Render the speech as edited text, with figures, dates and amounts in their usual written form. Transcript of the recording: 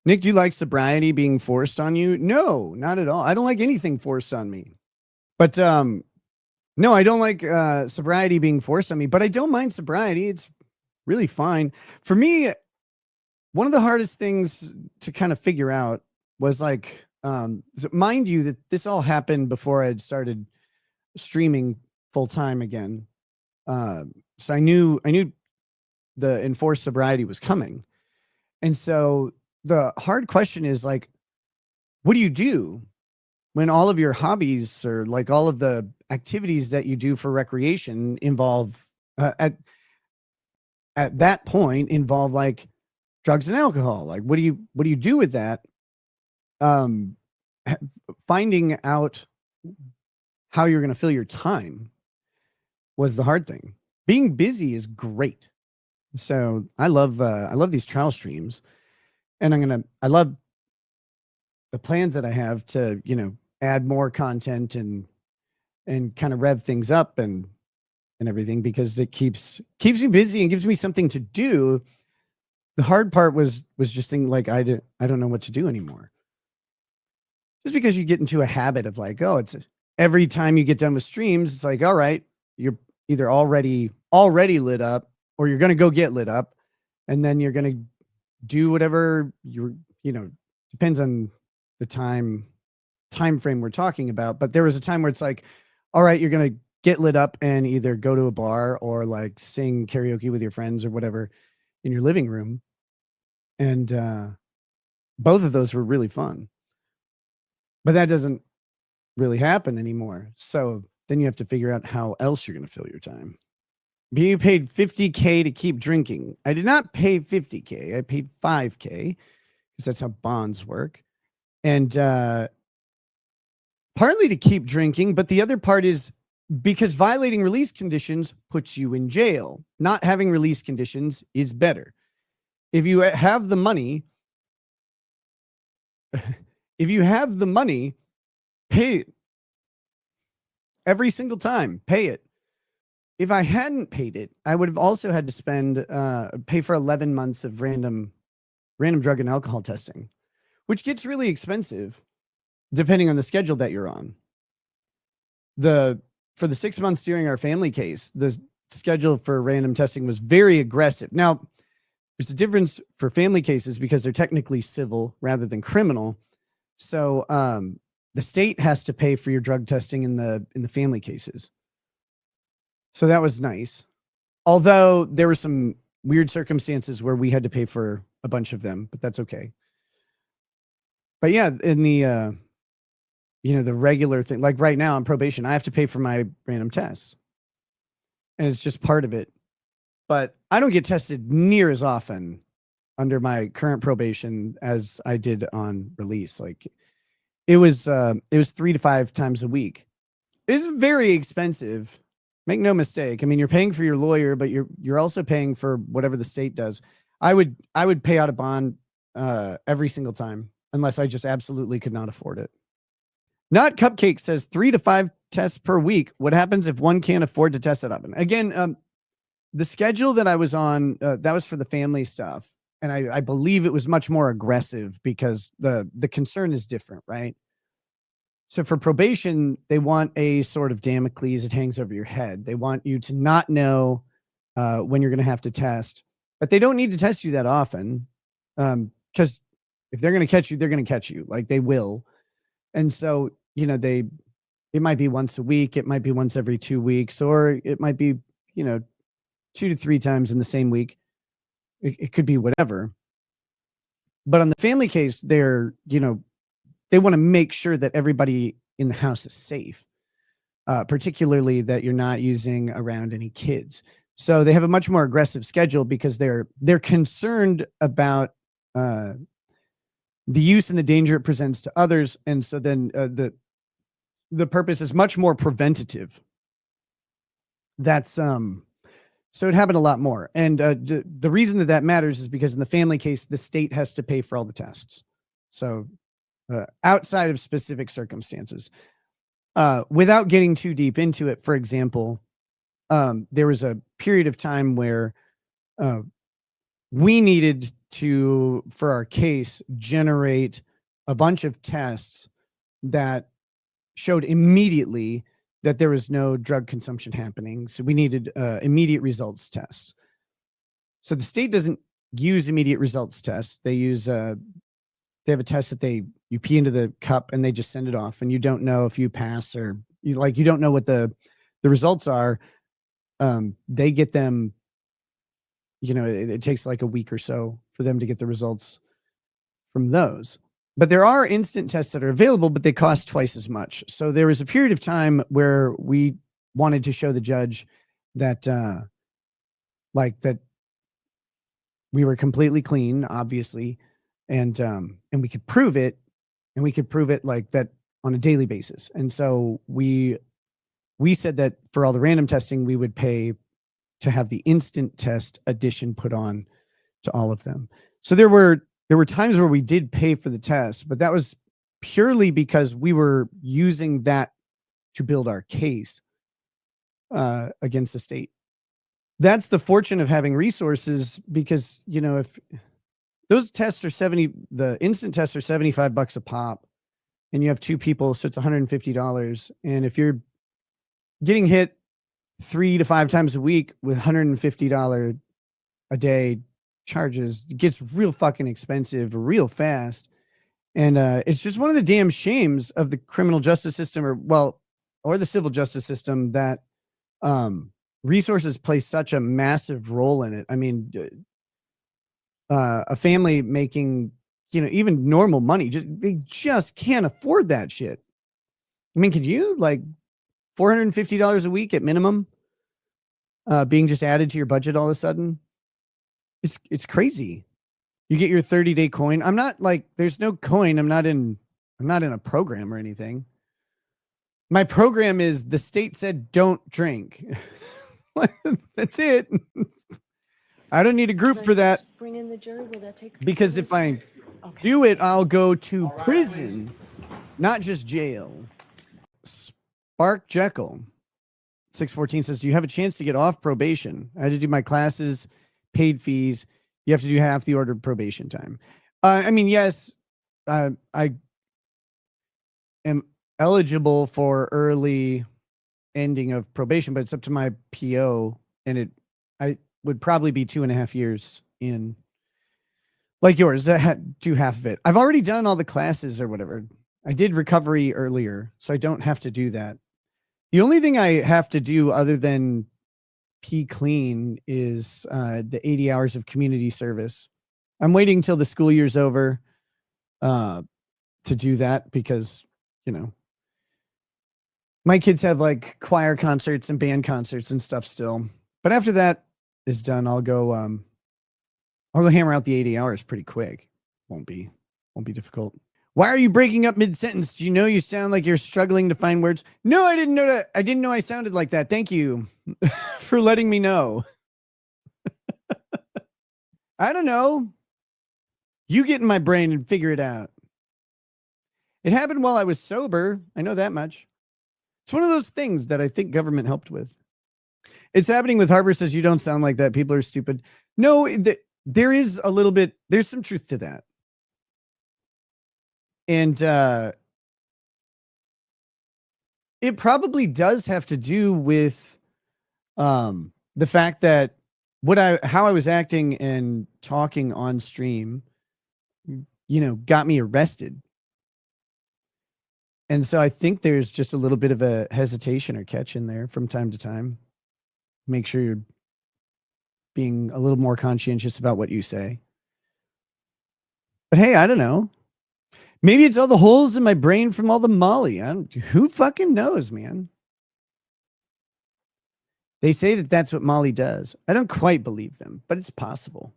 Nick, do you like sobriety being forced on you? No, not at all. I don't like anything forced on me. But no, I don't like sobriety being forced on me, but I don't mind sobriety. It's really fine. For me, one of the hardest things to kind of figure out was like mind you that this all happened before I had started streaming full time again. So I knew the enforced sobriety was coming. And so the hard question is like, what do you do when all of your hobbies or like all of the activities that you do for recreation involve at that point involve like drugs and alcohol? Like what do you do with that? Um Finding out how you're going to fill your time was the hard thing. Being busy is great. So I love these trial streams, and I love the plans that I have to, add more content and kind of rev things up and everything, because it keeps me busy and gives me something to do. The hard part was just thinking like I don't know what to do anymore. Just because you get into a habit of like, oh, it's every time you get done with streams, it's like, all right, you're either already lit up, or you're going to go get lit up, and then you're going to do whatever depends on the time frame we're talking about. But there was a time where it's like, all right, you're going to get lit up and either go to a bar or like sing karaoke with your friends or whatever in your living room. And both of those were really fun. But that doesn't really happen anymore. So then you have to figure out how else you're going to fill your time. Being paid $50K to keep drinking. I did not pay $50K. I paid $5K because that's how bonds work. And partly to keep drinking, but the other part is because violating release conditions puts you in jail. Not having release conditions is better. If you have the money, pay it. Every single time, pay it. If I hadn't paid it, I would have also had to pay for 11 months of random drug and alcohol testing, which gets really expensive depending on the schedule that you're on. For the 6 months during our family case, the schedule for random testing was very aggressive. Now, there's a difference for family cases because they're technically civil rather than criminal. So the state has to pay for your drug testing in the family cases. So that was nice. Although there were some weird circumstances where we had to pay for a bunch of them, but that's okay. But yeah, in the the regular thing, like right now on probation, I have to pay for my random tests. And it's just part of it. But I don't get tested near as often under my current probation as I did on release. Like it was 3 to 5 times a week. It's very expensive. Make no mistake. I mean, you're paying for your lawyer, but you're also paying for whatever the state does. I would pay out a bond every single time unless I just absolutely could not afford it. Not Cupcake says 3 to 5 tests per week. What happens if one can't afford to test that often? Again, the schedule that I was on, that was for the family stuff. And I believe it was much more aggressive because the concern is different, right? So for probation, they want a sort of Damocles that hangs over your head. They want you to not know when you're going to have to test, but they don't need to test you that often because if they're going to catch you, they're going to catch you. Like they will. And so, it might be once a week. It might be once every 2 weeks, or it might be, 2 to 3 times in the same week. It could be whatever. But on the family case, they're, they want to make sure that everybody in the house is safe, particularly that you're not using around any kids. So they have a much more aggressive schedule because they're concerned about the use and the danger it presents to others. And so then the purpose is much more preventative. That's so it happened a lot more. And the reason that matters is because in the family case, the state has to pay for all the tests. So outside of specific circumstances, without getting too deep into it, for example, there was a period of time where we needed to, for our case, generate a bunch of tests that showed immediately that there was no drug consumption happening. So we needed immediate results tests. So the state doesn't use immediate results tests. They use they have a test that you pee into the cup and they just send it off, and you don't know if you pass or you don't know what the results are. They get them, it takes like a week or so for them to get the results from those. But there are instant tests that are available, but they cost twice as much. So there was a period of time where we wanted to show the judge that that we were completely clean, obviously, and we could prove it, like that on a daily basis. And so we said that for all the random testing, we would pay to have the instant test addition put on to all of them. So there were times where we did pay for the test, but that was purely because we were using that to build our case against the state. That's the fortune of having resources, because, if those tests are the instant tests are $75 a pop, and you have 2 people, so it's $150. And if you're getting hit 3 to 5 times a week with $150 a day charges, it gets real fucking expensive real fast. And it's just one of the damn shames of the criminal justice system, or the civil justice system, that resources play such a massive role in it. I mean, a family making, even normal money, they just can't afford that shit. I mean, could you, like, $450 a week at minimum being just added to your budget all of a sudden? It's crazy. You get your 30-day coin. I'm not like, there's no coin. I'm not in a program or anything. My program is, the state said don't drink. That's it. I don't need a group for that. Bring in the jury. Will that take? Because if I do it, I'll go to prison, not just jail. Spark Jekyll 614 says, do you have a chance to get off probation? I had to do my classes, paid fees. You have to do half the ordered probation time. I mean, yes, I am eligible for early ending of probation, but it's up to my PO, and I would probably be 2.5 years in, like yours. Do half of it. I've already done all the classes or whatever. I did recovery earlier, so I don't have to do that. The only thing I have to do other than pee clean is the 80 hours of community service. I'm waiting until the school year's over to do that, because, my kids have like choir concerts and band concerts and stuff still. But after that is done, I'll go hammer out the 80 hours pretty quick. Won't be difficult. Why are you breaking up mid-sentence? Do you know you sound like you're struggling to find words? No, I didn't know that. I didn't know I sounded like that. Thank you for letting me know. I don't know. You get in my brain and figure it out. It happened while I was sober. I know that much. It's one of those things that I think government helped with. It's happening with Harper says, you don't sound like that. People are stupid. No, there is a little bit. There's some truth to that. And it probably does have to do with the fact that how I was acting and talking on stream, got me arrested. And so I think there's just a little bit of a hesitation or catch in there from time to time. Make sure you're being a little more conscientious about what you say. But hey, I don't know. Maybe it's all the holes in my brain from all the Molly. Who fucking knows, man? They say that that's what Molly does. I don't quite believe them, but it's possible.